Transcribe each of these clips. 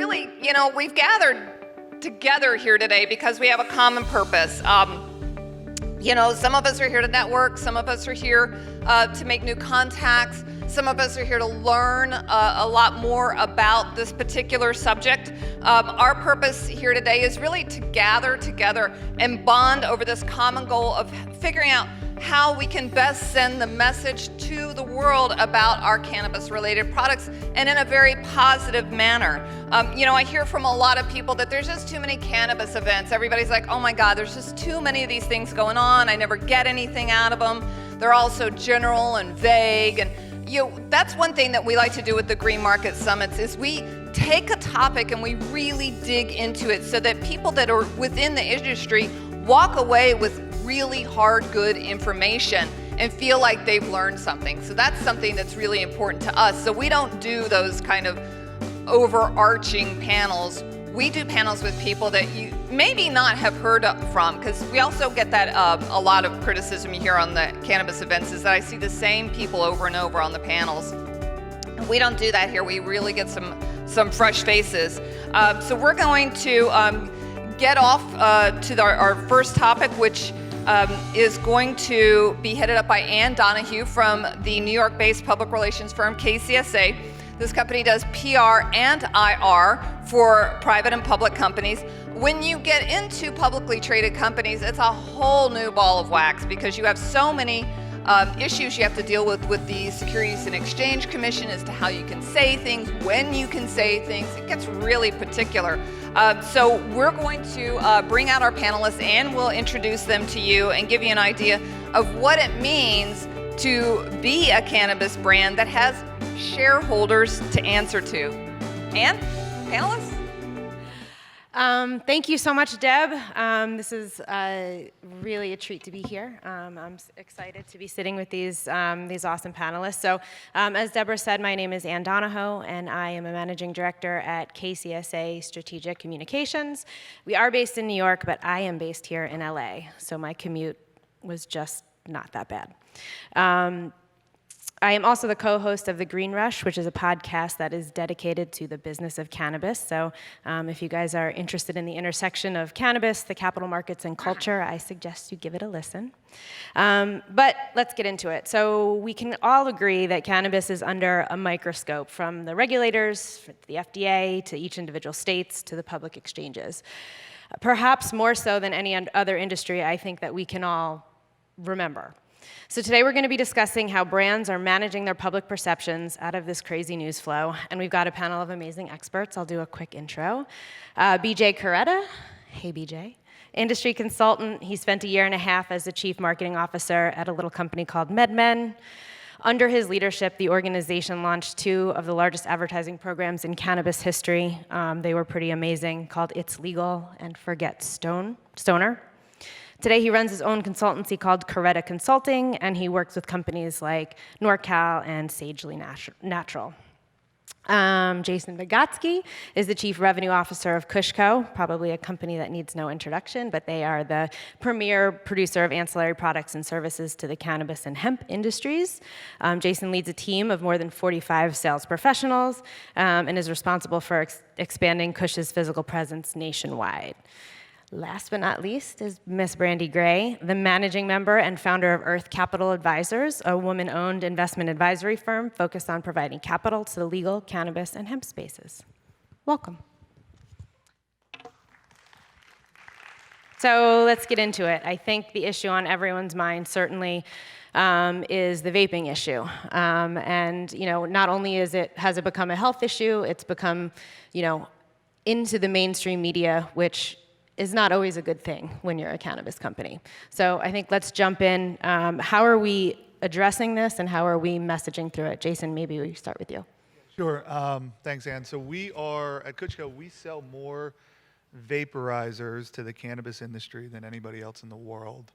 really, we've gathered together here today because we have a common purpose. Some of us are here to network, some of us are here to make new contacts, some of us are here to learn a lot more about this particular subject. Our purpose here today is really to gather together and bond over this common goal of figuring out how we can best send the message to the world about our cannabis-related products and in a very positive manner. I hear from a lot of people that there's just too many cannabis events. Everybody's like, oh my God, there's just too many of these things going on. I never get anything out of them. They're all so general and vague. And that's one thing that we like to do with the Green Market Summits is we take a topic and we really dig into it so that people that are within the industry walk away with really hard, good information and feel like they've learned something. So that's something that's really important to us. So we don't do those kind of overarching panels. We do panels with people that you maybe not have heard from, because we also get that a lot of criticism you hear on the cannabis events is that I see the same people over and over on the panels. We don't do that here. We really get some fresh faces. So we're going to get off to our first topic, which is going to be headed up by Donohoe from the New York-based public relations firm KCSA. This company does PR and IR for private and public companies. When you get into publicly traded companies, it's a whole new ball of wax because you have so many issues you have to deal with the Securities and Exchange Commission as to how you can say things, when you can say things. It gets really particular. So we're going to bring out our panelists and we'll introduce them to you and give you an idea of what it means to be a cannabis brand that has shareholders to answer to. And panelists? Thank you so much, Deb. This is really a treat to be here. I'm excited to be sitting with these awesome panelists. So, as Deborah said, my name is Ann Donohoe, and I am a managing director at KCSA Strategic Communications. We are based in New York, but I am based here in LA, so my commute was just not that bad. I am also the co-host of The Green Rush, which is a podcast that is dedicated to the business of cannabis. So if you guys are interested in the intersection of cannabis, the capital markets, and culture, I suggest you give it a listen. But let's get into it. So we can all agree that cannabis is under a microscope, from the regulators, the FDA, to each individual states, to the public exchanges. Perhaps more so than any other industry, I think, that we can all remember. So today we're going to be discussing how brands are managing their public perceptions out of this crazy news flow. And we've got a panel of amazing experts. I'll do a quick intro. BJ Caretta. Hey, BJ. Industry consultant. He spent 1.5 years as the chief marketing officer at a little company called MedMen. Under his leadership, the organization launched 2 of the largest advertising programs in cannabis history. They were pretty amazing, called It's Legal and Forget Stoner. Today, he runs his own consultancy called Caretta Consulting, and he works with companies like NorCal and Sagely Natural. Jason Vegotsky is the Chief Revenue Officer of KushCo, probably a company that needs no introduction, but they are the premier producer of ancillary products and services to the cannabis and hemp industries. Jason leads a team of more than 45 sales professionals and is responsible for expanding Kush's physical presence nationwide. Last but not least is Miss Brandy Gray, the managing member and founder of Urth Capital Advisors, a woman-owned investment advisory firm focused on providing capital to the legal, cannabis, and hemp spaces. Welcome. So let's get into it. I think the issue on everyone's mind certainly is the vaping issue. And not only has it become a health issue, it's become, into the mainstream media, which is not always a good thing when you're a cannabis company. So I think let's jump in. How are we addressing this and how are we messaging through it? Jason, maybe we start with you. Sure, thanks, Ann. So we are, at KushCo, we sell more vaporizers to the cannabis industry than anybody else in the world.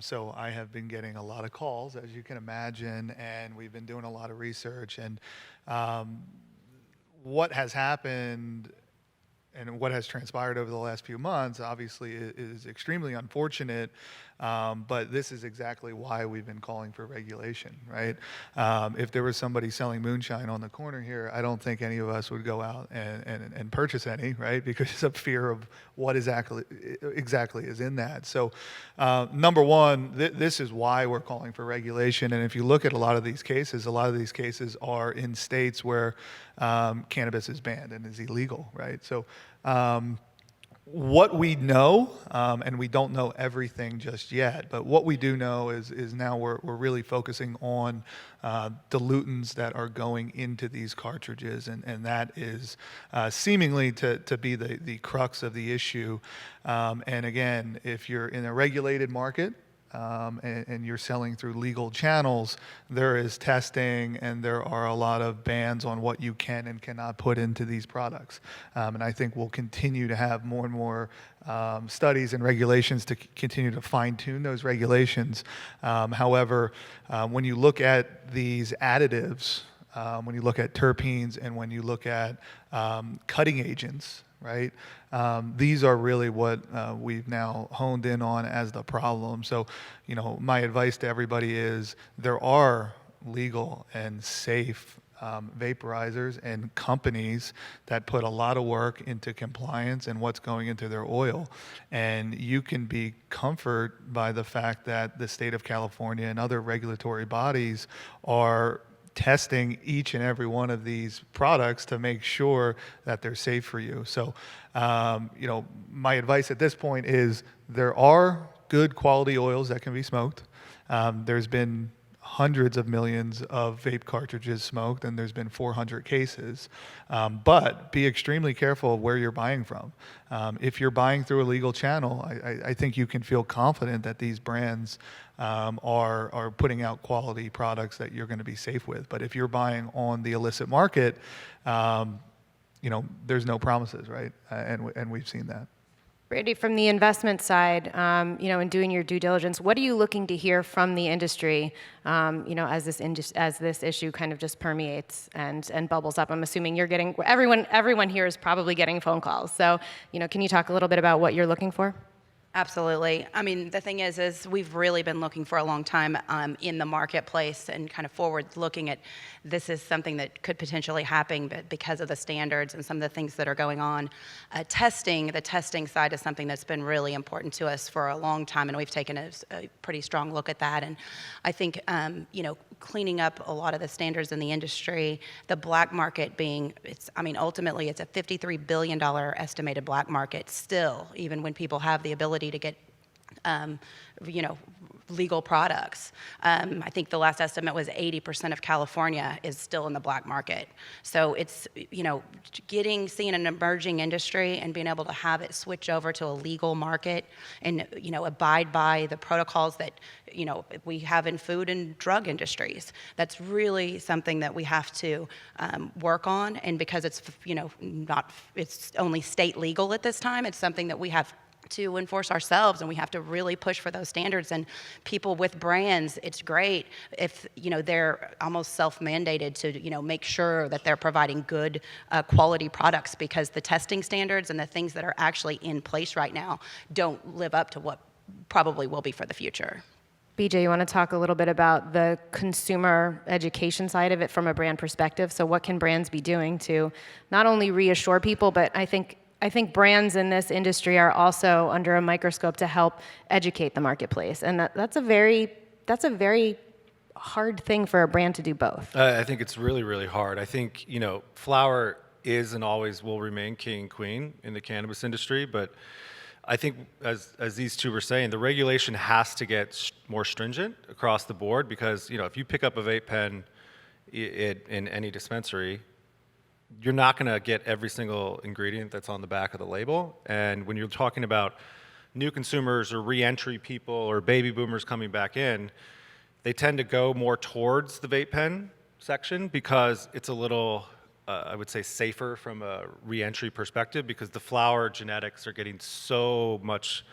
So I have been getting a lot of calls, as you can imagine, and we've been doing a lot of research. And what has happened and what has transpired over the last few months obviously is extremely unfortunate, but this is exactly why we've been calling for regulation, right? If there was somebody selling moonshine on the corner here, I don't think any of us would go out and purchase any, right? Because of fear of what exactly is in that. So number one, this is why we're calling for regulation. And if you look at a lot of these cases are in states where cannabis is banned and is illegal, right? So what we know, and we don't know everything just yet, but what we do know is now we're really focusing on dilutants that are going into these cartridges, and that is seemingly to be the crux of the issue. And again, if you're in a regulated market, and you're selling through legal channels, there is testing and there are a lot of bans on what you can and cannot put into these products. And I think we'll continue to have more and more studies and regulations to continue to fine-tune those regulations. However, when you look at these additives, when you look at terpenes and when you look at cutting agents, right? These are really what we've now honed in on as the problem. So, my advice to everybody is there are legal and safe vaporizers and companies that put a lot of work into compliance and what's going into their oil. And you can be comforted by the fact that the state of California and other regulatory bodies are testing each and every one of these products to make sure that they're safe for you. So, my advice at this point is there are good quality oils that can be smoked. There's been hundreds of millions of vape cartridges smoked, and there's been 400 cases. But be extremely careful of where you're buying from. If you're buying through a legal channel, I think you can feel confident that these brands are putting out quality products that you're going to be safe with. But if you're buying on the illicit market, there's no promises, right? And we've seen that. Brandy, from the investment side, in doing your due diligence, what are you looking to hear from the industry, as this issue kind of just permeates and bubbles up? I'm assuming you're getting everyone here is probably getting phone calls. So, can you talk a little bit about what you're looking for? Absolutely. I mean, the thing is we've really been looking for a long time in the marketplace and kind of forward looking at this is something that could potentially happen because of the standards and some of the things that are going on. The testing side is something that's been really important to us for a long time, and we've taken a pretty strong look at that. And I think, cleaning up a lot of the standards in the industry, the black market ultimately it's a $53 billion estimated black market still, even when people have the ability to get, legal products. I think the last estimate was 80% of California is still in the black market. So it's, seeing an emerging industry and being able to have it switch over to a legal market and, abide by the protocols that, we have in food and drug industries. That's really something that we have to work on. And because it's, it's only state legal at this time, it's something that we have to enforce ourselves, and we have to really push for those standards. And people with brands, it's great if they're almost self-mandated to make sure that they're providing good quality products, because the testing standards and the things that are actually in place right now don't live up to what probably will be for the future. BJ, you want to talk a little bit about the consumer education side of it from a brand perspective? So what can brands be doing to not only reassure people, but I think brands in this industry are also under a microscope to help educate the marketplace, and that's a very hard thing for a brand to do both. I think it's really, really hard. I think flower is and always will remain king and queen in the cannabis industry, but I think as these two were saying, the regulation has to get more stringent across the board, because if you pick up a vape pen in any dispensary, you're not going to get every single ingredient that's on the back of the label. And when you're talking about new consumers or re-entry people or baby boomers coming back in, they tend to go more towards the vape pen section because it's a little, I would say, safer from a re-entry perspective, because the flower genetics are getting so much,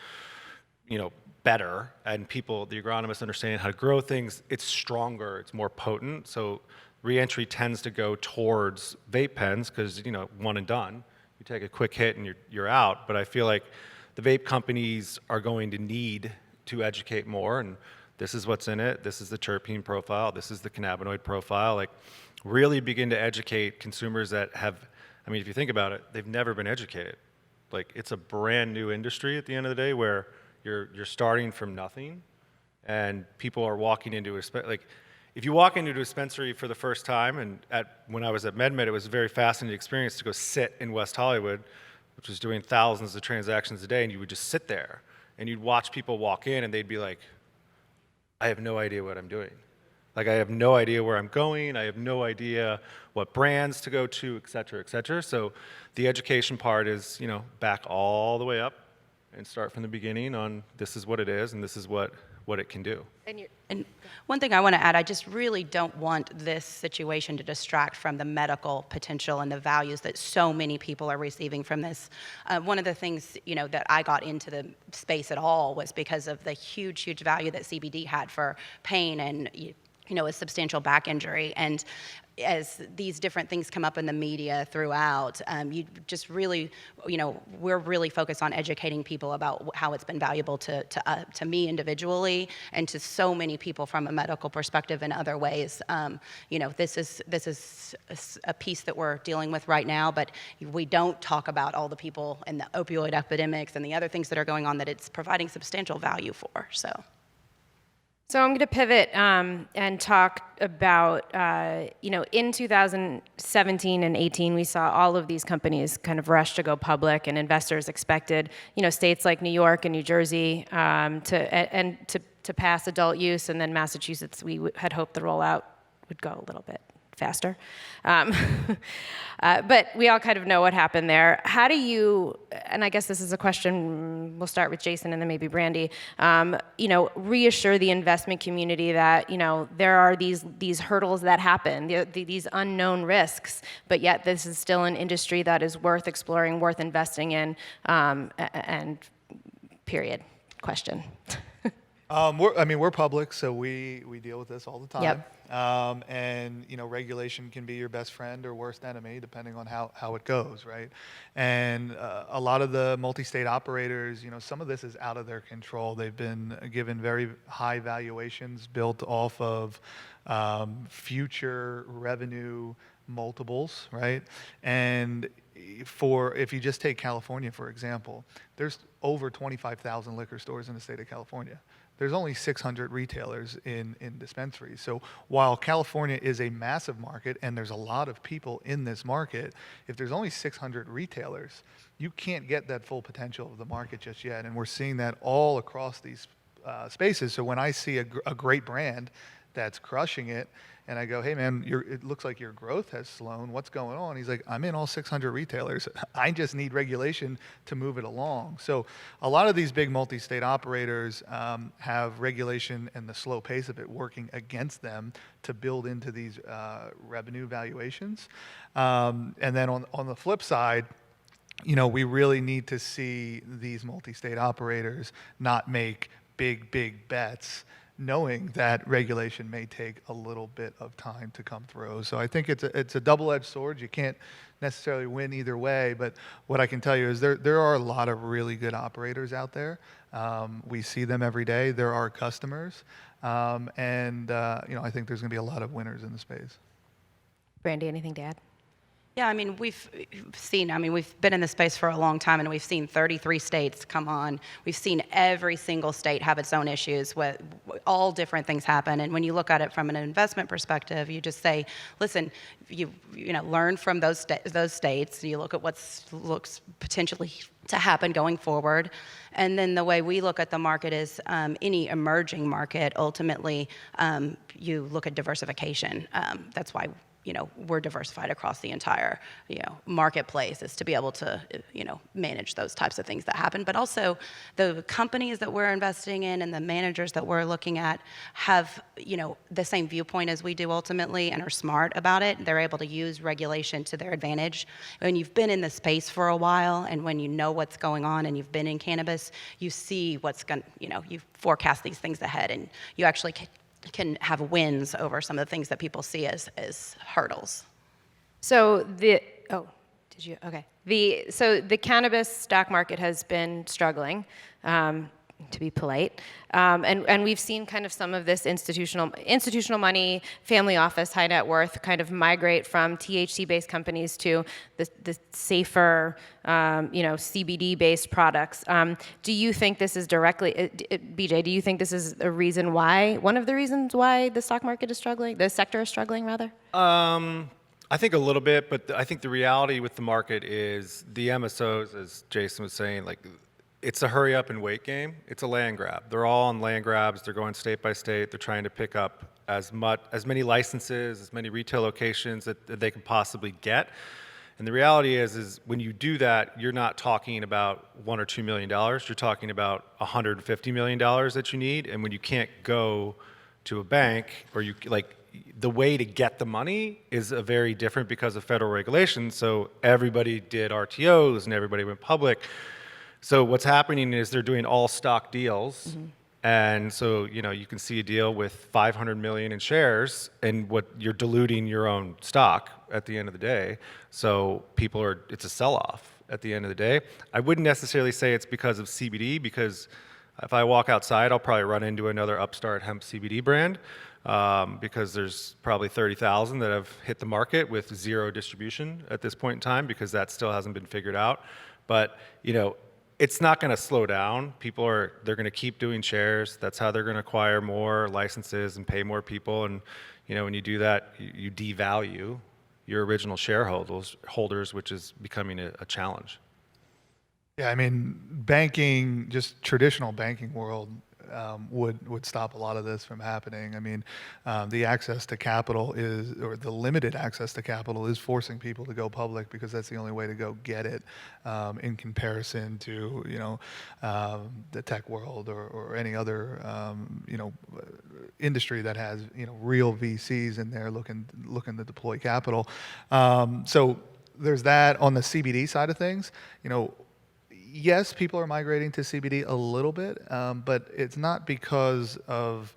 better, and the agronomists understand how to grow things. It's stronger, it's more potent. So re-entry tends to go towards vape pens because, one and done. you take a quick hit and you're out. But I feel like the vape companies are going to need to educate more, and this is what's in it, this is the terpene profile, this is the cannabinoid profile. Like, really begin to educate consumers that have, I mean, if you think about it, they've never been educated. Like, it's a brand new industry at the end of the day where you're starting from nothing, and people are walking into like, if you walk into a dispensary for the first time, and when I was at MedMed, it was a very fascinating experience to go sit in West Hollywood, which was doing thousands of transactions a day, and you would just sit there, and you'd watch people walk in, and they'd be like, I have no idea what I'm doing. Like, I have no idea where I'm going, I have no idea what brands to go to, et cetera, et cetera. So the education part is, you know, back all the way up and start from the beginning on this is what it is, and this is what it can do. And one thing I want to add, I just really don't want this situation to distract from the medical potential and the values that so many people are receiving from this. One of the things, you know, that I got into the space at all was because of the huge, huge value that CBD had for pain and, you know, a substantial back injury. And as these different things come up in the media throughout, you just really, you know, we're really focused on educating people about how it's been valuable to me individually and to so many people from a medical perspective in other ways. You know, this is a piece that we're dealing with right now, but we don't talk about all the people and the opioid epidemics and the other things that are going on that it's providing substantial value for. So I'm going to pivot and talk about, you know, in 2017 and 18, we saw all of these companies kind of rush to go public, and investors expected, you know, states like New York and New Jersey to pass adult use, and then Massachusetts, we had hoped the rollout would go a little bit faster. But we all kind of know what happened there. How do you, and I guess this is a question, we'll start with Jason and then maybe Brandy, you know, reassure the investment community that, you know, there are these hurdles that happen, these unknown risks, but yet this is still an industry that is worth exploring, worth investing in, and period. Question. We're public, so we deal with this all the time. Yep. And you know, regulation can be your best friend or worst enemy, depending on how it goes, right? And a lot of the multi-state operators, you know, some of this is out of their control. They've been given very high valuations built off of future revenue multiples, right? And if you just take California, for example, there's over 25,000 liquor stores in the state of California. There's only 600 retailers in dispensaries. So while California is a massive market and there's a lot of people in this market, if there's only 600 retailers, you can't get that full potential of the market just yet. And we're seeing that all across these spaces. So when I see a great brand that's crushing it, and I go, hey man, it looks like your growth has slowed. What's going on? He's like, I'm in all 600 retailers. I just need regulation to move it along. So a lot of these big multi-state operators have regulation and the slow pace of it working against them to build into these revenue valuations. And then on the flip side, you know, we really need to see these multi-state operators not make big bets, knowing that regulation may take a little bit of time to come through. So I think it's a double-edged sword. You can't necessarily win either way, but what I can tell you is there are a lot of really good operators out there. We see them every day. They're our customers. You know, I think there's going to be a lot of winners in the space. Brandy, anything to add? Yeah, I mean, we've been in this space for a long time, and we've seen 33 states come on. We've seen every single state have its own issues with all different things happen. And when you look at it from an investment perspective, you just say, listen, you know, learn from those states. You look at what looks potentially to happen going forward. And then the way we look at the market is any emerging market, ultimately, you look at diversification. That's why, you know, we're diversified across the entire, you know, marketplace, is to be able to, you know, manage those types of things that happen. But also the companies that we're investing in and the managers that we're looking at have, you know, the same viewpoint as we do ultimately and are smart about it. They're able to use regulation to their advantage. When you've been in the space for a while and when you know what's going on and you've been in cannabis, you see what's going to, you know, you forecast these things ahead and you actually can have wins over some of the things that people see as hurdles. So did Did you? Okay. So the cannabis stock market has been struggling, to be polite, and we've seen kind of some of this institutional money, family office, high net worth, kind of migrate from THC-based companies to the safer, CBD-based products. Do you think this is directly, BJ? Do you think this is a reason why? One of the reasons why the stock market is struggling, the sector is struggling, rather? I think a little bit, but I think the reality with the market is the MSOs, as Jason was saying, like it's a hurry up and wait game. It's a land grab. They're all on land grabs. They're going state by state. They're trying to pick up as many licenses, as many retail locations that they can possibly get. And the reality is when you do that, you're not talking about $1 or $2 million. You're talking about $150 million that you need. And when you can't go to a bank, or the way to get the money is a very different because of federal regulations. So everybody did RTOs and everybody went public. So what's happening is they're doing all stock deals. Mm-hmm. And so, you can see a deal with 500 million in shares, and what you're diluting your own stock at the end of the day. So it's a sell-off at the end of the day. I wouldn't necessarily say it's because of CBD, because if I walk outside, I'll probably run into another upstart hemp CBD brand, because there's probably 30,000 that have hit the market with zero distribution at this point in time, because that still hasn't been figured out. But, it's not going to slow down. They're going to keep doing shares. That's how they're going to acquire more licenses and pay more people. And, when you do that, you devalue your original shareholders, which is becoming a challenge. Yeah, I mean, banking, just traditional banking world, would stop a lot of this from happening. I mean, the access to capital or the limited access to capital is forcing people to go public, because that's the only way to go get it, in comparison to, the tech world or any other, industry that has, real VCs in there looking to deploy capital. So there's that. On the CBD side of things, yes, people are migrating to CBD a little bit, but it's not because of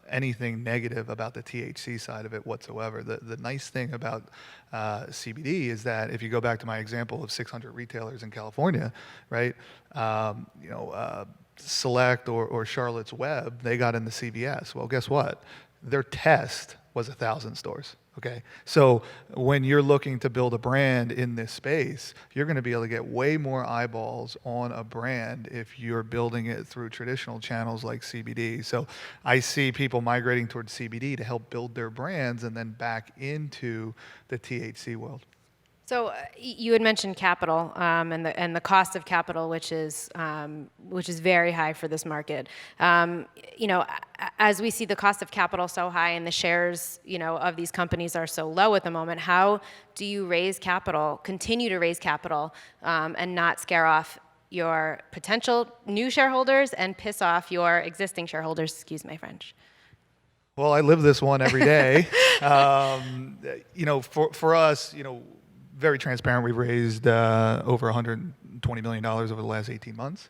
anything negative about the THC side of it whatsoever. The nice thing about CBD is that if you go back to my example of 600 retailers in California, right? Select or Charlotte's Web, they got into CVS. Well, guess what? Their test was 1,000 stores. Okay, so when you're looking to build a brand in this space, you're going to be able to get way more eyeballs on a brand if you're building it through traditional channels like CBD. So I see people migrating towards CBD to help build their brands and then back into the THC world. So you had mentioned capital, and the cost of capital, which is very high for this market. As we see the cost of capital so high and the shares, of these companies are so low at the moment, how do you continue to raise capital, and not scare off your potential new shareholders and piss off your existing shareholders? Excuse my French. Well, I live this one every day. For us, very transparent. We've raised over $120 million over the last 18 months.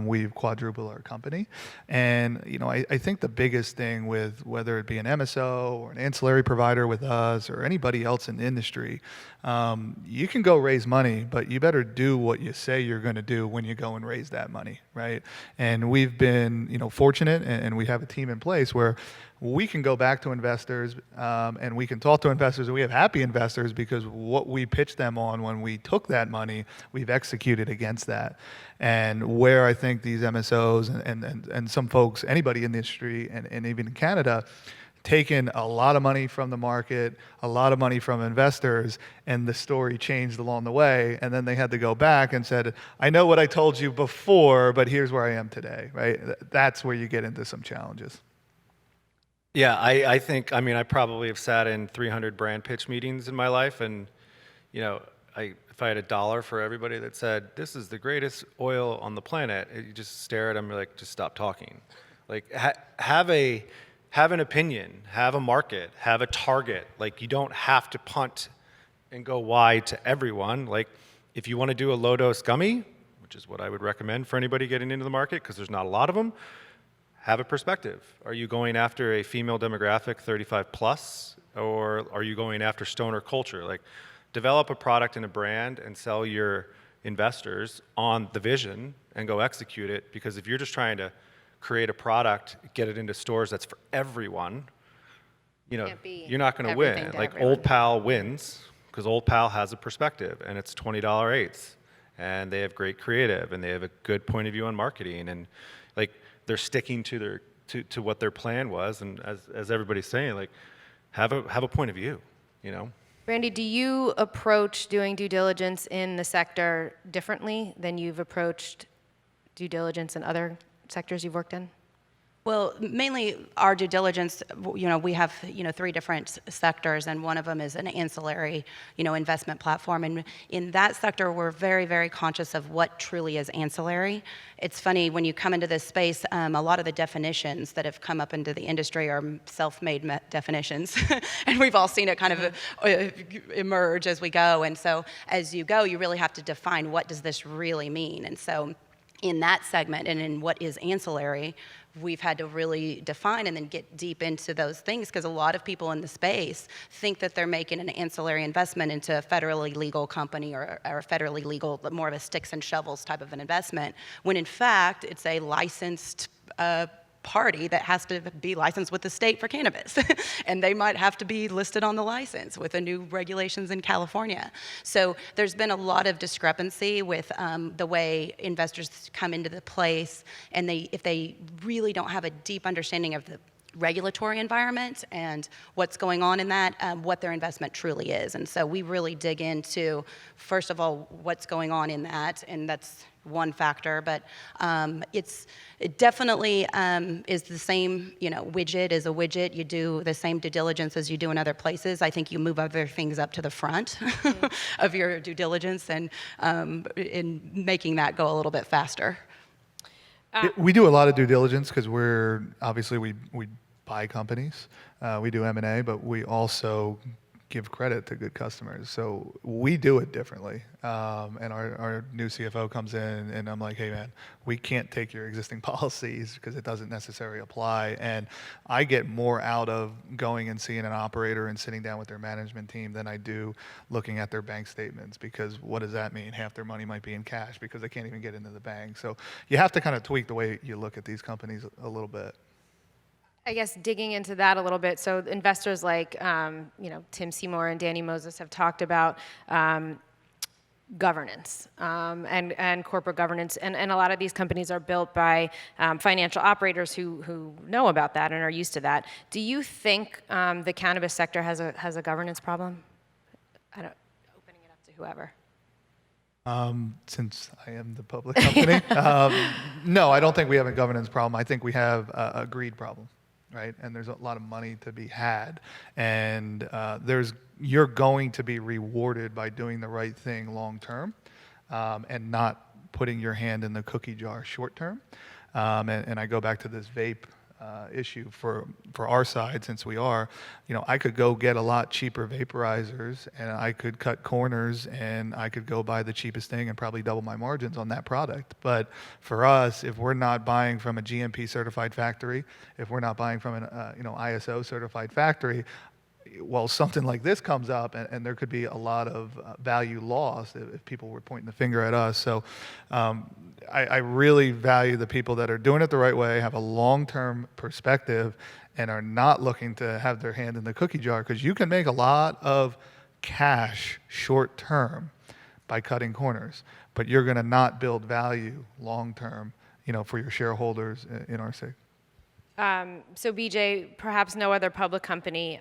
We've quadrupled our company. And, I think the biggest thing with whether it be an MSO or an ancillary provider with us or anybody else in the industry, you can go raise money, but you better do what you say you're going to do when you go and raise that money, right? And we've been, fortunate, and we have a team in place where we can go back to investors, and we can talk to investors, and we have happy investors because what we pitched them on when we took that money, we've executed against that. And where I think these MSOs and some folks, anybody in the industry, and even in Canada, taken a lot of money from the market, a lot of money from investors, and the story changed along the way. And then they had to go back and said, I know what I told you before, but here's where I am today, right? That's where you get into some challenges. Yeah, I think, I probably have sat in 300 brand pitch meetings in my life, and, if I had $1 for everybody that said, this is the greatest oil on the planet, you just stare at them and be like, just stop talking. Like, have an opinion, have a market, have a target. Like, you don't have to punt and go wide to everyone. Like, if you want to do a low-dose gummy, which is what I would recommend for anybody getting into the market, because there's not a lot of them, have a perspective. Are you going after a female demographic, 35 plus, or are you going after stoner culture? Like, develop a product and a brand and sell your investors on the vision and go execute it. Because if you're just trying to create a product, get it into stores that's for everyone, Can't be you're not going to everything win. to Like everyone. Old Pal wins because Old Pal has a perspective, and it's $20 eighths, and they have great creative, and they have a good point of view on marketing, and like they're sticking to their to what their plan was. And as everybody's saying, like have a point of view, Brandy, do you approach doing due diligence in the sector differently than you've approached due diligence in other sectors you've worked in? Well, mainly our due diligence, we have, 3 different sectors, and one of them is an ancillary, investment platform. And in that sector, we're very, very conscious of what truly is ancillary. It's funny, when you come into this space, a lot of the definitions that have come up into the industry are self-made definitions. And we've all seen it kind of emerge as we go. And so as you go, you really have to define, what does this really mean? And so in that segment and in what is ancillary, we've had to really define and then get deep into those things, because a lot of people in the space think that they're making an ancillary investment into a federally legal company or a federally legal, more of a sticks and shovels type of an investment, when in fact it's a licensed party that has to be licensed with the state for cannabis. And they might have to be listed on the license with the new regulations in California. So there's been a lot of discrepancy with the way investors come into the place, and if they really don't have a deep understanding of the regulatory environment and what's going on in that, what their investment truly is. And so we really dig into, first of all, what's going on in that, and that's one factor, but it definitely is the same, widget is a widget. You do the same due diligence as you do in other places. I think you move other things up to the front of your due diligence, and in making that go a little bit faster. We do a lot of due diligence because we buy companies. We do M&A, but we also give credit to good customers. So we do it differently. And our new CFO comes in, and I'm like, hey man, we can't take your existing policies because it doesn't necessarily apply. And I get more out of going and seeing an operator and sitting down with their management team than I do looking at their bank statements, because what does that mean? Half their money might be in cash because they can't even get into the bank. So you have to kind of tweak the way you look at these companies a little bit. I guess digging into that a little bit, so investors like Tim Seymour and Danny Moses have talked about governance and corporate governance, and a lot of these companies are built by financial operators who know about that and are used to that. Do you think the cannabis sector has a governance problem? Opening it up to whoever. Since I am the public company, no, I don't think we have a governance problem. I think we have a greed problem. Right, and there's a lot of money to be had, and you're going to be rewarded by doing the right thing long term, and not putting your hand in the cookie jar short term. And I go back to this vape issue for our side, since I could go get a lot cheaper vaporizers, and I could cut corners, and I could go buy the cheapest thing and probably double my margins on that product. But for us, if we're not buying from a GMP certified factory, if we're not buying from an ISO certified factory, well, something like this comes up, and there could be a lot of value lost if people were pointing the finger at us. So I really value the people that are doing it the right way, have a long-term perspective, and are not looking to have their hand in the cookie jar, because you can make a lot of cash short-term by cutting corners, but you're going to not build value long-term, for your shareholders in our sake. So BJ, perhaps no other public company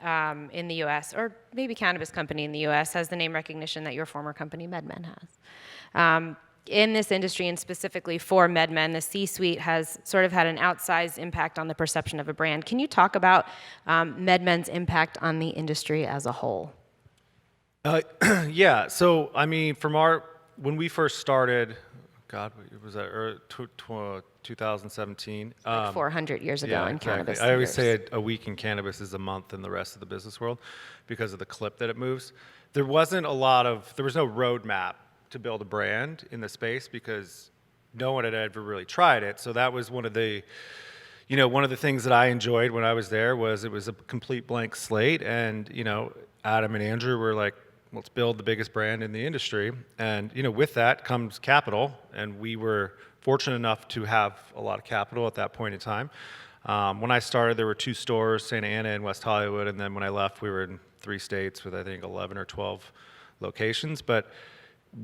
in the U.S., or maybe cannabis company in the U.S., has the name recognition that your former company, MedMen, has. In this industry, and specifically for MedMen, the C-suite has sort of had an outsized impact on the perception of a brand. Can you talk about MedMen's impact on the industry as a whole? Yeah, so I mean, when we first started, God, was that 2017? Like 400 years ago in cannabis. I always say a week in cannabis is a month in the rest of the business world because of the clip that it moves. There was no roadmap to build a brand in the space because no one had ever really tried it. So that was one of the things that I enjoyed when I was there was it was a complete blank slate. And, Adam and Andrew were like, let's build the biggest brand in the industry. And, you know, with that comes capital. And we were fortunate enough to have a lot of capital at that point in time. When I started, there were 2 stores, Santa Ana and West Hollywood. And then when I left, we were in 3 states with, I think, 11 or 12 locations. But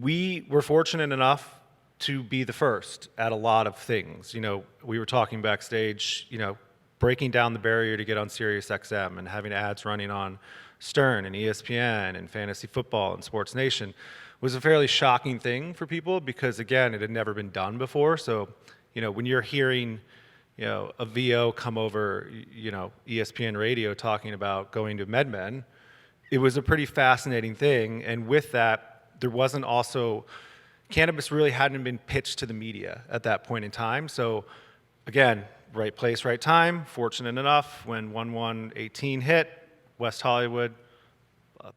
we were fortunate enough to be the first at a lot of things. You know, we were talking backstage, you know, breaking down the barrier to get on Sirius XM and having ads running on Stern and ESPN and Fantasy Football and Sports Nation was a fairly shocking thing for people because, again, it had never been done before. So, you know, when you're hearing, you know, a VO come over, you know, ESPN radio talking about going to MedMen, it was a pretty fascinating thing. And with that, there wasn't also, cannabis really hadn't been pitched to the media at that point in time. So, again, right place, right time. Fortunate enough, when 1/1/18 hit, West Hollywood,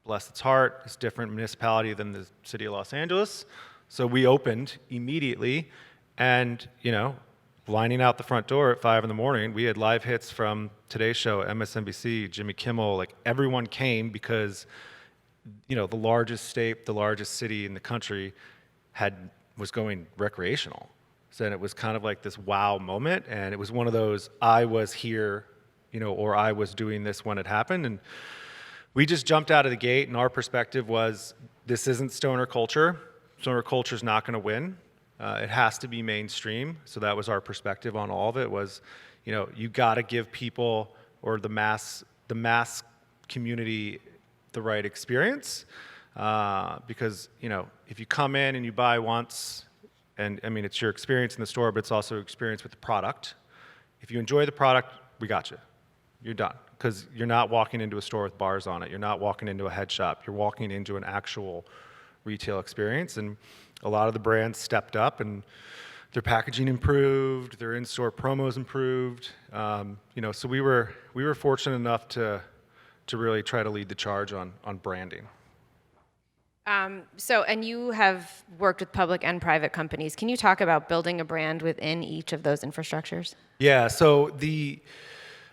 bless its heart, is a different municipality than the city of Los Angeles. So we opened immediately, and, you know, lining out the front door at 5 in the morning, we had live hits from Today's Show, MSNBC, Jimmy Kimmel. Like, everyone came because, you know, the largest state, the largest city in the country was going recreational. So then it was kind of like this wow moment, and it was one of those, I was here, you know, or I was doing this when it happened. And we just jumped out of the gate, and our perspective was, this isn't stoner culture. Stoner culture is not going to win. It has to be mainstream. So that was our perspective on all of it, was, you know, you got to give people, or the mass community, the right experience. Because, you know, if you come in and you buy once, and I mean, it's your experience in the store, but it's also experience with the product. If you enjoy the product, we got you. You're done. Because you're not walking into a store with bars on it. You're not walking into a head shop. You're walking into an actual retail experience. And a lot of the brands stepped up, and their packaging improved, their in-store promos improved. You know, so we were fortunate enough to really try to lead the charge on branding. And you have worked with public and private companies. Can you talk about building a brand within each of those infrastructures? Yeah, so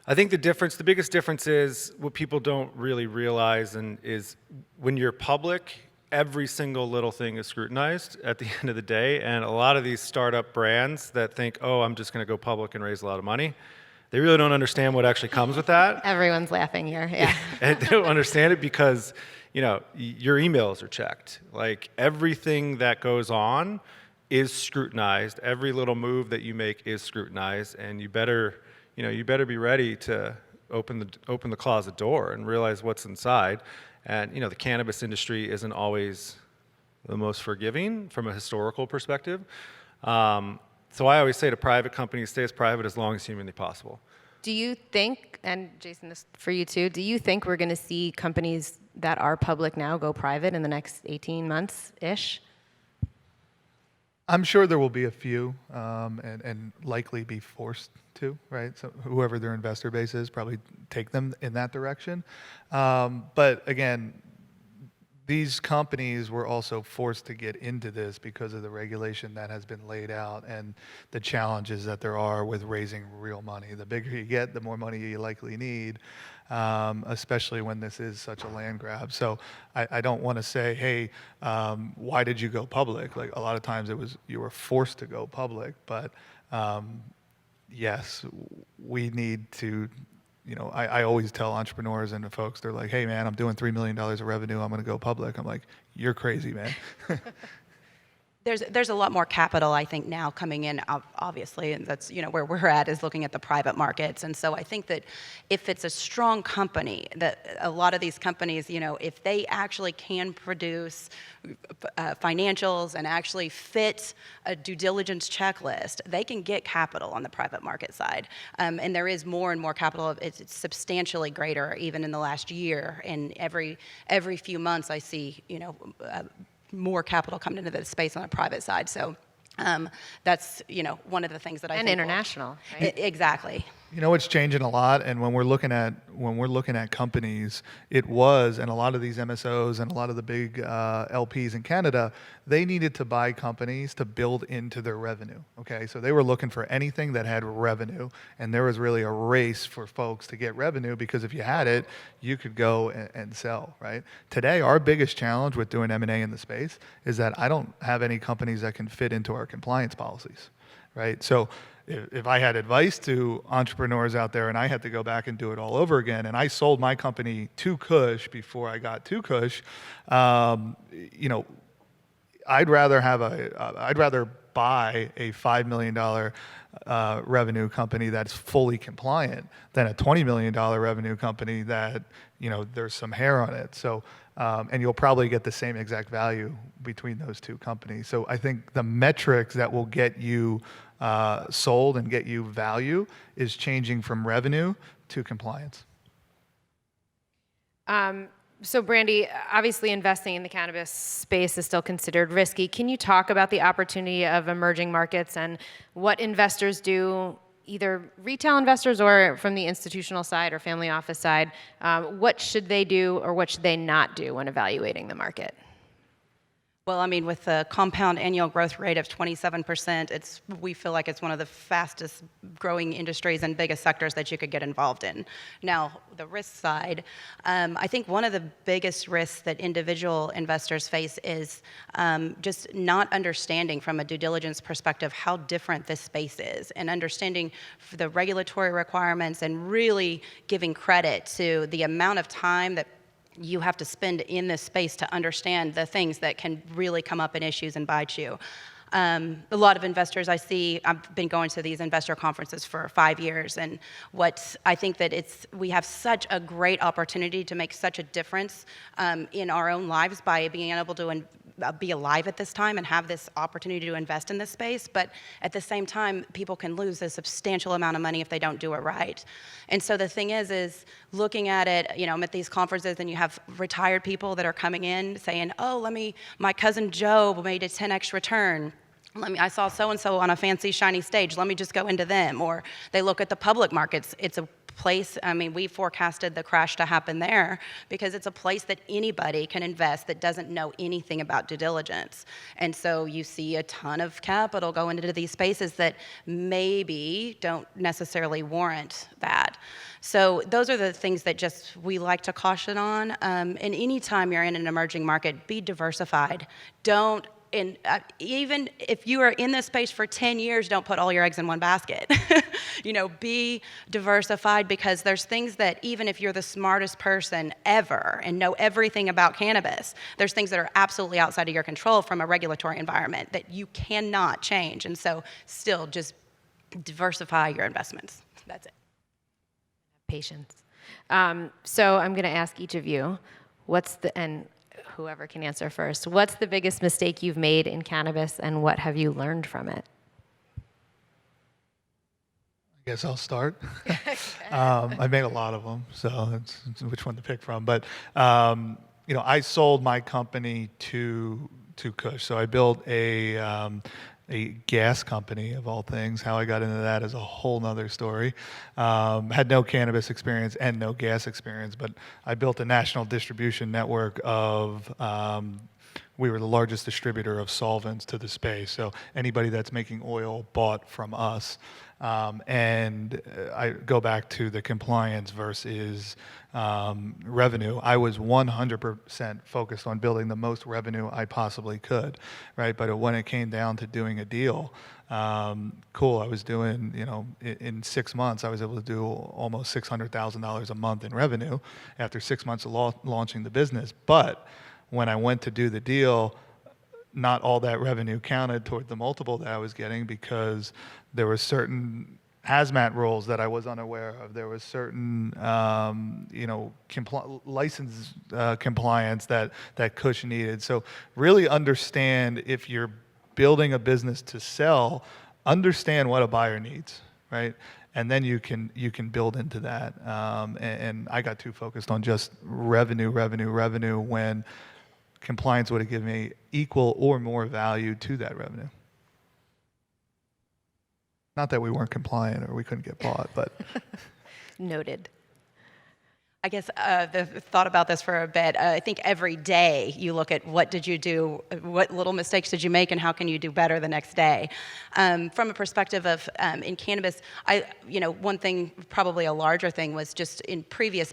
I think the biggest difference is what people don't really realize, and is when you're public, every single little thing is scrutinized at the end of the day. And a lot of these startup brands that think, oh, I'm just going to go public and raise a lot of money, they really don't understand what actually comes with that. Everyone's laughing here, yeah. And they don't understand it because, you know, your emails are checked. Like, everything that goes on is scrutinized. Every little move that you make is scrutinized, and you better be ready to open the closet door and realize what's inside. And, you know, the cannabis industry isn't always the most forgiving from a historical perspective. So I always say to private companies, stay as private as long as humanly possible. Do you think, and Jason, this for you too, do you think we're going to see companies that are public now go private in the next 18 months-ish? I'm sure there will be a few, and likely be forced to, right? So whoever their investor base is, probably take them in that direction. But again, these companies were also forced to get into this because of the regulation that has been laid out and the challenges that there are with raising real money. The bigger you get, the more money you likely need, especially when this is such a land grab. So I don't want to say, hey, why did you go public? Like, a lot of times it was you were forced to go public, but yes, we need to. You know, I always tell entrepreneurs and the folks, they're like, hey, man, I'm doing $3 million of revenue. I'm going to go public. I'm like, you're crazy, man. There's a lot more capital, I think, now coming in, obviously, and that's, you know, where we're at is looking at the private markets. And so I think that if it's a strong company, that a lot of these companies, you know, if they actually can produce financials and actually fit a due diligence checklist, they can get capital on the private market side. And there is more and more capital. It's substantially greater even in the last year. And every few months I see, you know, more capital coming into the space on the private side. So that's, you know, one of the things that I think. And international, right? Exactly. You know, it's changing a lot, and when we're looking at companies, it was, and a lot of these MSOs and a lot of the big LPs in Canada, they needed to buy companies to build into their revenue. Okay, so they were looking for anything that had revenue, and there was really a race for folks to get revenue because if you had it, you could go and sell. Right? Today, our biggest challenge with doing M&A in the space is that I don't have any companies that can fit into our compliance policies. Right? So if I had advice to entrepreneurs out there and I had to go back and do it all over again, and I sold my company to Kush before I got to Kush, you know, I'd rather buy a $5 million revenue company that's fully compliant than a $20 million revenue company that, you know, there's some hair on it. So, and you'll probably get the same exact value between those two companies. So I think the metrics that will get you sold and get you value is changing from revenue to compliance. So Brandy, obviously investing in the cannabis space is still considered risky. Can you talk about the opportunity of emerging markets and what investors do, either retail investors or from the institutional side or family office side? What should they do or what should they not do when evaluating the market? Well, I mean, with the compound annual growth rate of 27%, we feel like it's one of the fastest growing industries and biggest sectors that you could get involved in. Now, the risk side, I think one of the biggest risks that individual investors face is just not understanding from a due diligence perspective how different this space is and understanding the regulatory requirements and really giving credit to the amount of time that you have to spend in this space to understand the things that can really come up in issues and bite you. A lot of investors I see, I've been going to these investor conferences for 5 years, and what I think that we have such a great opportunity to make such a difference in our own lives by being able to be alive at this time and have this opportunity to invest in this space, but at the same time, people can lose a substantial amount of money if they don't do it right. And so the thing is looking at it, you know, I'm at these conferences and you have retired people that are coming in saying, oh, my cousin Joe made a 10x return. I saw so-and-so on a fancy, shiny stage. Let me just go into them. Or they look at the public markets. It's a place, I mean, we forecasted the crash to happen there because it's a place that anybody can invest that doesn't know anything about due diligence. And so you see a ton of capital go into these spaces that maybe don't necessarily warrant that. So those are the things that just we like to caution on. And anytime you're in an emerging market, be diversified. Even if you are in this space for 10 years, don't put all your eggs in one basket. You know, be diversified because there's things that even if you're the smartest person ever and know everything about cannabis, there's things that are absolutely outside of your control from a regulatory environment that you cannot change. And so still just diversify your investments. That's it. Patience. So I'm going to ask each of you, and whoever can answer first, what's the biggest mistake you've made in cannabis and what have you learned from it? I guess I'll start. I made a lot of them, so it's which one to pick from. But you know, I sold my company to Kush. So I built a gas company of all things. How I got into that is a whole nother story. Had no cannabis experience and no gas experience, but I built a national distribution network of, we were the largest distributor of solvents to the space. So anybody that's making oil bought from us. And I go back to the compliance versus revenue. I was 100% focused on building the most revenue I possibly could, right? But when it came down to doing a deal, cool, I was doing, you know, in 6 months, I was able to do almost $600,000 a month in revenue after 6 months of launching the business. But when I went to do the deal, not all that revenue counted toward the multiple that I was getting because there were certain hazmat rules that I was unaware of. There was certain, you know, license compliance that Kush needed. So really understand if you're building a business to sell, understand what a buyer needs, right? And then you can build into that. And I got too focused on just revenue when compliance would have given me equal or more value to that revenue. Not that we weren't compliant or we couldn't get bought, but Noted. I guess thought about this for a bit. I think every day you look at what did you do, what little mistakes did you make, and how can you do better the next day. From a perspective of in cannabis, one thing, probably a larger thing, was just in previous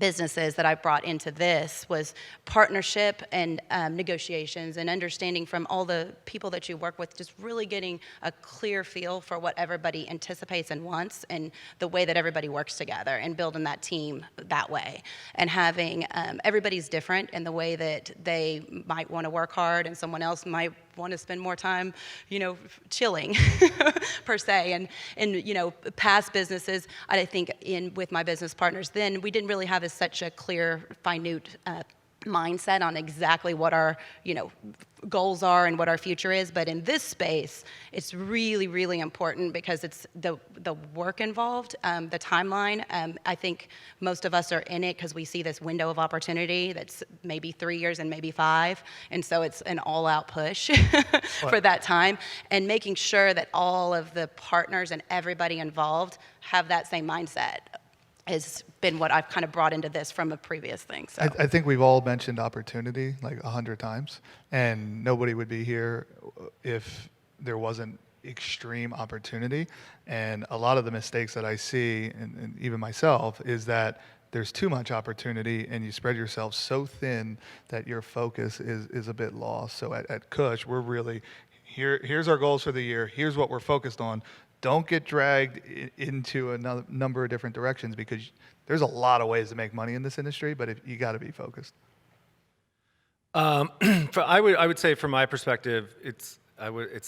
businesses that I brought into this was partnership and negotiations and understanding from all the people that you work with, just really getting a clear feel for what everybody anticipates and wants and the way that everybody works together and building that team that way. And having everybody's different in the way that they might want to work hard and someone else might want to spend more time, chilling per se. And past businesses, I think with my business partners, then we didn't really have such a clear, minute mindset on exactly what our, goals are and what our future is. But in this space, it's really, really important because it's the work involved, the timeline. I think most of us are in it because we see this window of opportunity that's maybe 3 years and maybe 5. And so it's an all-out push for that time. And making sure that all of the partners and everybody involved have that same mindset has been what I've kind of brought into this from a previous thing. So. I think we've all mentioned opportunity like 100 times, and nobody would be here if there wasn't extreme opportunity. And a lot of the mistakes that I see, and even myself, is that there's too much opportunity and you spread yourself so thin that your focus is a bit lost. So at Kush, we're really, here's our goals for the year, here's what we're focused on. Don't get dragged into a number of different directions because there's a lot of ways to make money in this industry, but you got to be focused. I would say from my perspective, it's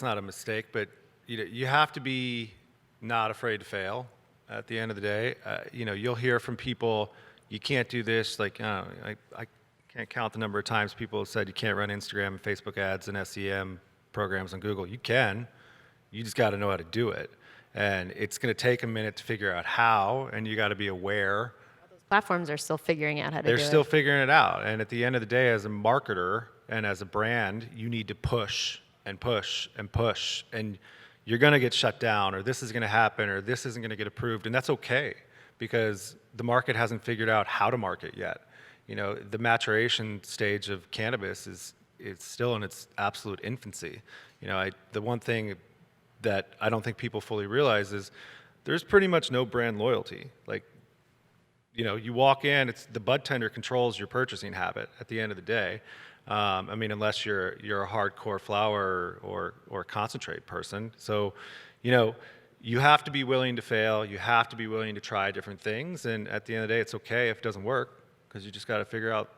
not a mistake, but you have to be not afraid to fail. At the end of the day, you'll hear from people, you can't do this. Like I can't count the number of times people have said you can't run Instagram and Facebook ads and SEM programs on Google. You can. You just got to know how to do it. And it's going to take a minute to figure out how, and you got to be aware. Those platforms are still figuring out how to do it. They're still figuring it out. And at the end of the day, as a marketer and as a brand, you need to push and push and push. And you're going to get shut down, or this is going to happen, or this isn't going to get approved. And that's okay, because the market hasn't figured out how to market yet. The maturation stage of cannabis is still in its absolute infancy. The one thing that I don't think people fully realize is there's pretty much no brand loyalty. Like, you walk in, it's the bud tender controls your purchasing habit at the end of the day. Unless you're a hardcore flower or concentrate person. So, you have to be willing to fail. You have to be willing to try different things. And at the end of the day, it's okay if it doesn't work, because you just got to figure out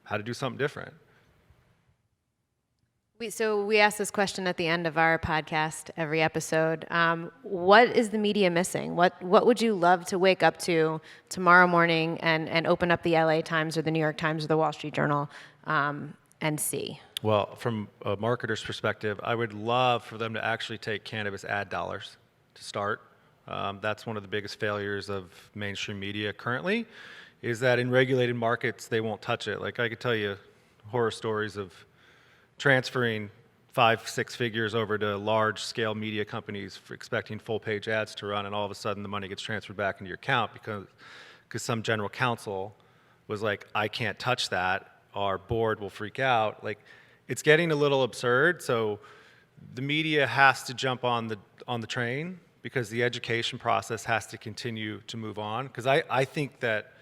how to do something different. We ask this question at the end of our podcast, every episode. What is the media missing? What would you love to wake up to tomorrow morning and open up the LA Times or the New York Times or the Wall Street Journal and see? Well, from a marketer's perspective, I would love for them to actually take cannabis ad dollars to start. That's one of the biggest failures of mainstream media currently, is that in regulated markets, they won't touch it. Like, I could tell you horror stories of transferring 5-6 figures over to large-scale media companies for expecting full-page ads to run, and all of a sudden the money gets transferred back into your account because some general counsel was like, I can't touch that. Our board will freak out. Like, it's getting a little absurd. So the media has to jump on the train, because the education process has to continue to move on. Because I think that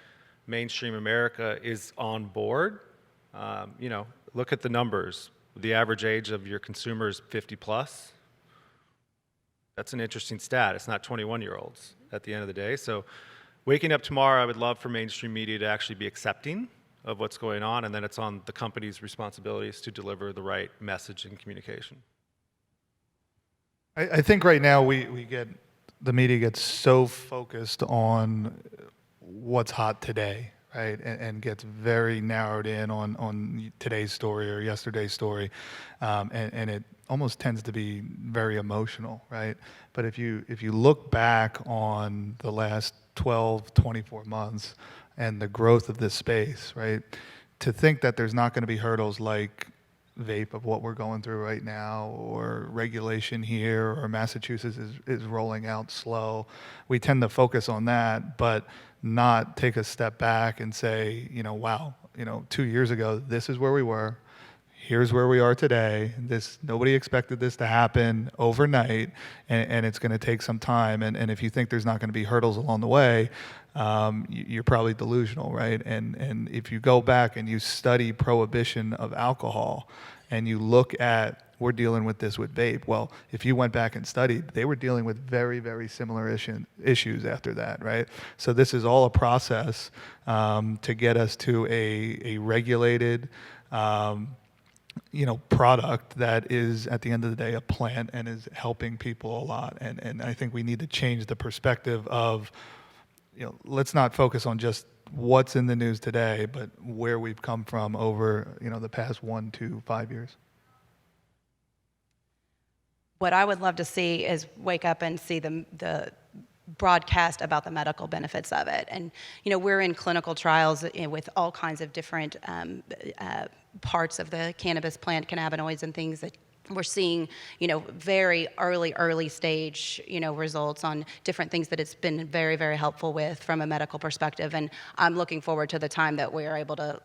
mainstream America is on board. Look at the numbers. The average age of your consumer is 50 plus. That's an interesting stat. It's not 21-year-olds at the end of the day. So waking up tomorrow, I would love for mainstream media to actually be accepting of what's going on, and then it's on the company's responsibilities to deliver the right message and communication. I think right now the media gets so focused on what's hot today, right? And gets very narrowed in on today's story or yesterday's story. And it almost tends to be very emotional, right? But if you look back on the last 12, 24 months and the growth of this space, right? To think that there's not going to be hurdles like vape of what we're going through right now, or regulation here, or Massachusetts is rolling out slow. We tend to focus on that, but not take a step back and say, wow, 2 years ago, this is where we were. Here's where we are today. Nobody expected this to happen overnight, and it's going to take some time. And if you think there's not going to be hurdles along the way, you're probably delusional, right? And if you go back and you study prohibition of alcohol, and you look at, we're dealing with this with vape. Well, if you went back and studied, they were dealing with very, very similar issues after that, right? So this is all a process to get us to a regulated, product that is, at the end of the day, a plant and is helping people a lot. And I think we need to change the perspective of, let's not focus on just what's in the news today, but where we've come from over, the past 1 to 5 years. What I would love to see is wake up and see the broadcast about the medical benefits of it. And, we're in clinical trials with all kinds of different parts of the cannabis plant, cannabinoids and things that we're seeing, very early stage, results on different things that it's been very, very helpful with from a medical perspective. And I'm looking forward to the time that we are able to,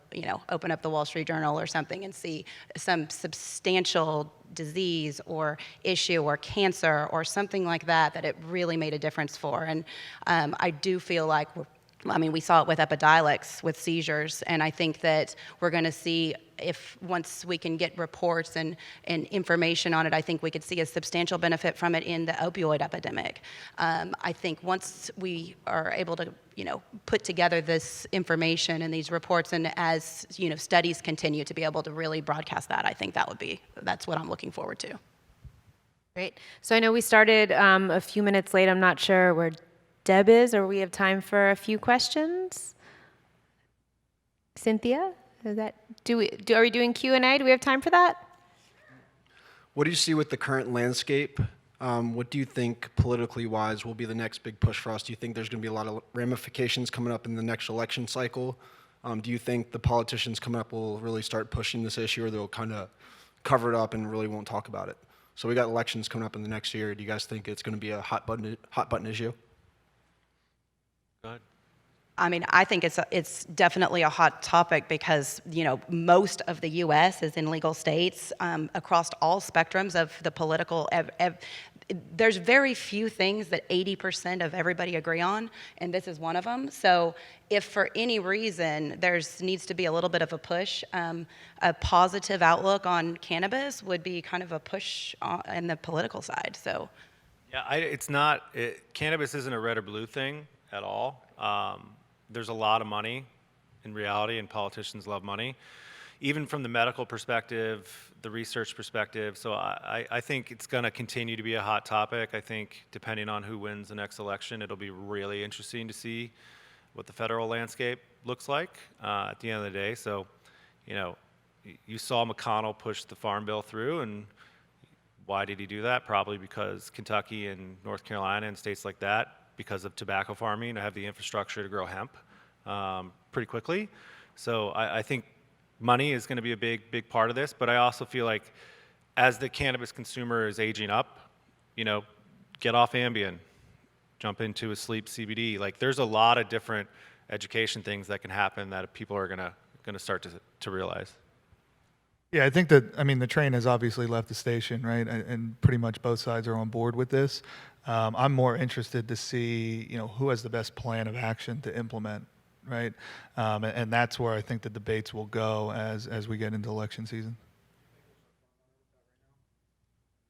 open up the Wall Street Journal or something and see some substantial disease or issue or cancer or something like that it really made a difference for. And I do feel like we saw it with Epidiolex, with seizures, and I think that we're going to see, if once we can get reports and information on it, I think we could see a substantial benefit from it in the opioid epidemic. I think once we are able to, put together this information and these reports, and as, studies continue to be able to really broadcast that, I think that's what I'm looking forward to. Great. So I know we started a few minutes late. I'm not sure where Deb is, or we have time for a few questions. Cynthia, are we doing Q&A? Do we have time for that? What do you see with the current landscape? What do you think politically wise will be the next big push for us? Do you think there's going to be a lot of ramifications coming up in the next election cycle? Do you think the politicians coming up will really start pushing this issue, or they'll kind of cover it up and really won't talk about it? So we got elections coming up in the next year. Do you guys think it's going to be a hot button issue? Go ahead. I think it's definitely a hot topic because, most of the U.S. is in legal states across all spectrums of the political. There's very few things that 80% of everybody agree on, and this is one of them. So if for any reason needs to be a little bit of a push, a positive outlook on cannabis would be kind of a push in the political side. So, yeah, cannabis isn't a red or blue thing at all. There's a lot of money in reality, and politicians love money, even from the medical perspective, the research perspective. So I think it's going to continue to be a hot topic. I think depending on who wins the next election, it'll be really interesting to see what the federal landscape looks like at the end of the day. So, you saw McConnell push the Farm Bill through, and why did he do that? Probably because Kentucky and North Carolina and states like that, because of tobacco farming, have the infrastructure to grow hemp pretty quickly. So I think money is going to be a big part of this, but I also feel like as the cannabis consumer is aging up, get off Ambien, jump into a sleep CBD. Like, there's a lot of different education things that can happen that people are going to start to realize. Yeah, I think that, the train has obviously left the station, right? And pretty much both sides are on board with this. I'm more interested to see, who has the best plan of action to implement, right? And that's where I think the debates will go as we get into election season.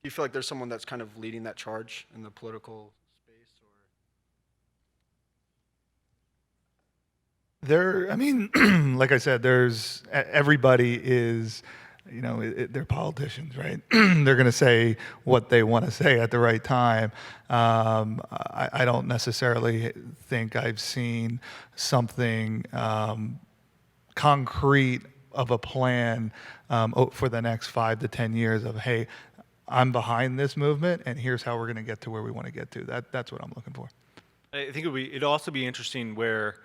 Do you feel like there's someone that's kind of leading that charge in the political space, or? Like I said, everybody is, they're politicians, right? They're going to say what they want to say at the right time. I don't necessarily think I've seen something concrete of a plan for the next 5 to 10 years of, hey, I'm behind this movement, and here's how we're going to get to where we want to get to. That's what I'm looking for. I think it'd also be interesting where,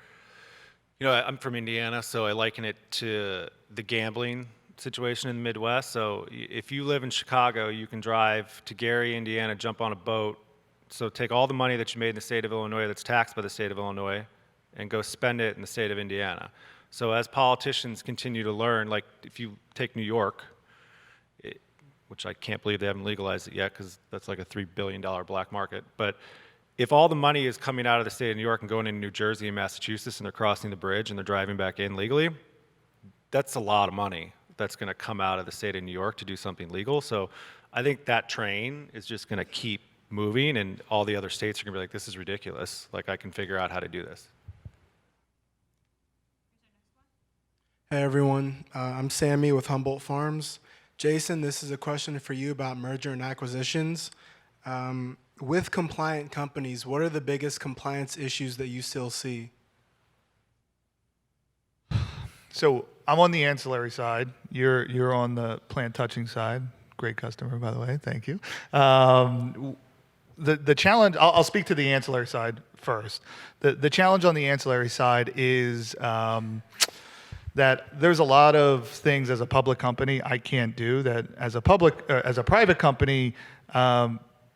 I'm from Indiana, so I liken it to the gambling situation in the Midwest. So if you live in Chicago, you can drive to Gary, Indiana, jump on a boat. So take all the money that you made in the state of Illinois that's taxed by the state of Illinois and go spend it in the state of Indiana. So as politicians continue to learn, like if you take New York, which I can't believe they haven't legalized it yet because that's like a $3 billion black market. But if all the money is coming out of the state of New York and going into New Jersey and Massachusetts and they're crossing the bridge and they're driving back in legally, that's a lot of money that's going to come out of the state of New York to do something legal. So I think that train is just going to keep moving, and all the other states are going to be like, this is ridiculous. Like, I can figure out how to do this. Hey everyone, I'm Sammy with Humboldt Farms. Jason, this is a question for you about merger and acquisitions. With compliant companies, what are the biggest compliance issues that you still see? So I'm on the ancillary side. You're on the plant touching side. Great customer, by the way. Thank you. The challenge. I'll speak to the ancillary side first. The challenge on the ancillary side is that there's a lot of things as a public company I can't do that as a private company.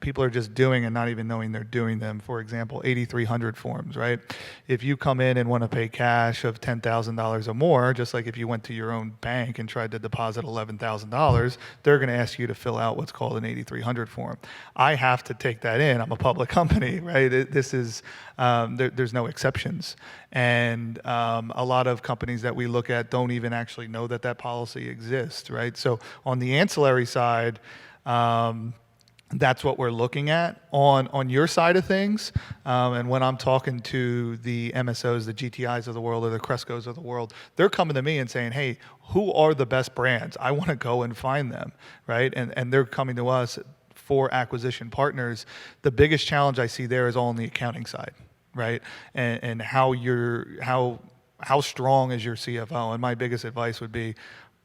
People are just doing and not even knowing they're doing them. For example, 8300 forms, right? If you come in and want to pay cash of $10,000 or more, just like if you went to your own bank and tried to deposit $11,000, they're going to ask you to fill out what's called an 8300 form. I have to take that in. I'm a public company, right? This is, there's no exceptions. And a lot of companies that we look at don't even actually know that that policy exists, right? So on the ancillary side, that's what we're looking at on your side of things. And when I'm talking to the MSOs, the GTIs of the world, or the Crescos of the world, they're coming to me and saying, hey, who are the best brands? I want to go and find them, right? And they're coming to us for acquisition partners. The biggest challenge I see there is all on the accounting side, right? And how strong is your CFO? And my biggest advice would be,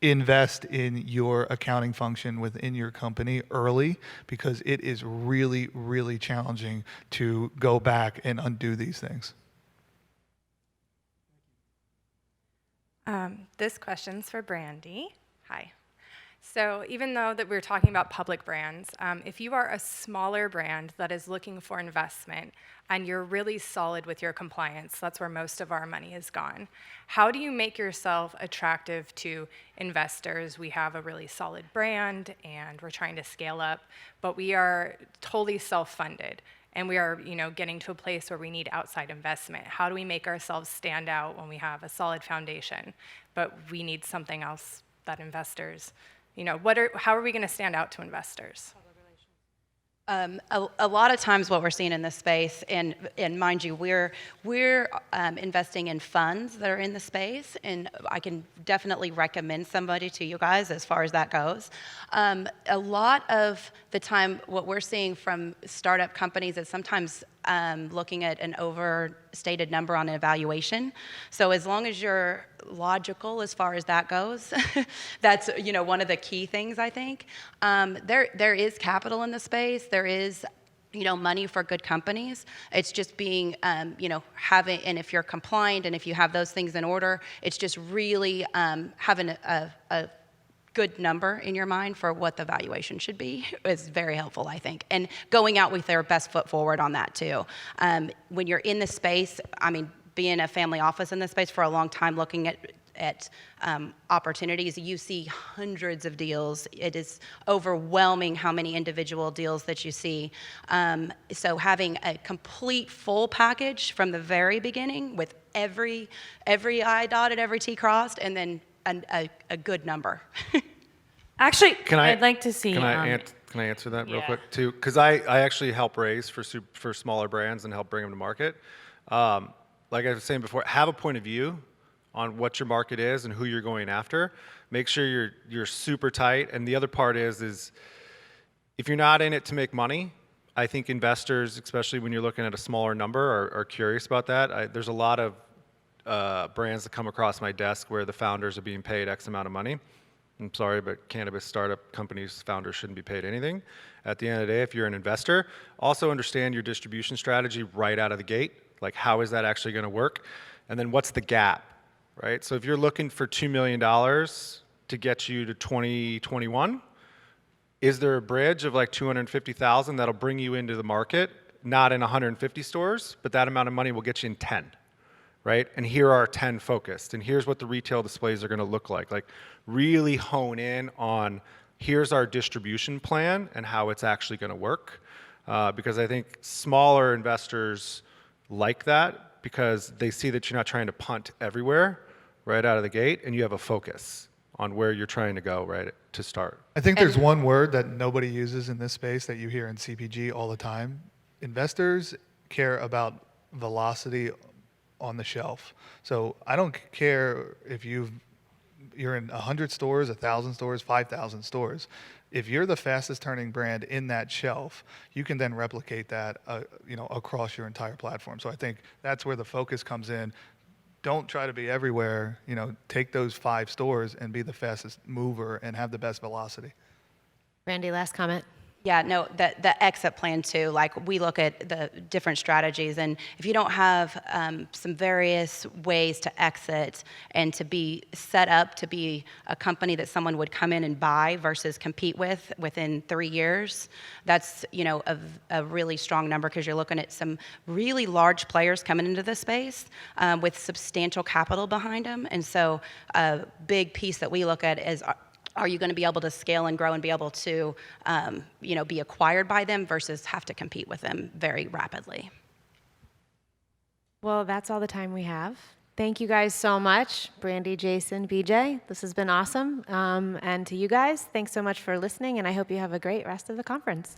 invest in your accounting function within your company early, because it is really, really challenging to go back and undo these things. This question's for Brandy. Hi. So even though that we're talking about public brands, if you are a smaller brand that is looking for investment and you're really solid with your compliance, that's where most of our money is gone. How do you make yourself attractive to investors? We have a really solid brand and we're trying to scale up, but we are totally self-funded. And we are, getting to a place where we need outside investment. How do we make ourselves stand out when we have a solid foundation, but we need something else that investors, how are we going to stand out to investors? A lot of times what we're seeing in this space, and mind you, we're investing in funds that are in the space, and I can definitely recommend somebody to you guys as far as that goes. A lot of the time what we're seeing from startup companies is sometimes looking at an overstated number on an evaluation. So as long as you're logical as far as that goes, that's one of the key things, I think. There is capital in the space. There is money for good companies. It's just being having, and if you're compliant and if you have those things in order, it's just really having a good number in your mind for what the valuation should be is very helpful, I think. And going out with their best foot forward on that too. When you're in the space, being a family office in this space for a long time, looking at opportunities, you see hundreds of deals. It is overwhelming how many individual deals that you see. So having a complete full package from the very beginning with every I dotted, every T crossed, and then a good number. Actually, I'd like to see. Can I answer that real quick too? Because I actually help raise for smaller brands and help bring them to market. Like I was saying before, have a point of view on what your market is and who you're going after. Make sure you're super tight. And the other part is if you're not in it to make money, I think investors, especially when you're looking at a smaller number, are curious about that. There's a lot of brands that come across my desk where the founders are being paid X amount of money. I'm sorry, but cannabis startup companies' founders shouldn't be paid anything. At the end of the day, if you're an investor, also understand your distribution strategy right out of the gate. Like, how is that actually going to work? And then what's the gap, right? So if you're looking for $2 million to to get you to 2021? Is there a bridge of like 250,000 that'll bring you into the market, not in 150 stores, but that amount of money will get you in 10, right? And here are 10 focused, and here's what the retail displays are gonna look like. Like, really hone in on, here's our distribution plan and how it's actually gonna work. Because I think smaller investors like that because they see that you're not trying to punt everywhere right out of the gate, and you have a focus on where you're trying to go right to start. I think there's one word that nobody uses in this space that you hear in CPG all the time. Investors care about velocity on the shelf. So I don't care if you're in 100 stores, 1,000 stores, 5,000 stores. If you're the fastest turning brand in that shelf, you can then replicate that across your entire platform. So I think that's where the focus comes in. Don't try to be everywhere. Take those 5 stores and be the fastest mover and have the best velocity. Brandy, last comment. Yeah, no, the exit plan too, like we look at the different strategies, and if you don't have some various ways to exit and to be set up to be a company that someone would come in and buy versus compete with within 3 years, that's a really strong number, because you're looking at some really large players coming into the space with substantial capital behind them. And so a big piece that we look at is, are you going to be able to scale and grow and be able to, be acquired by them versus have to compete with them very rapidly? Well, that's all the time we have. Thank you guys so much, Brandy, Jason, BJ. This has been awesome. And to you guys, thanks so much for listening, and I hope you have a great rest of the conference.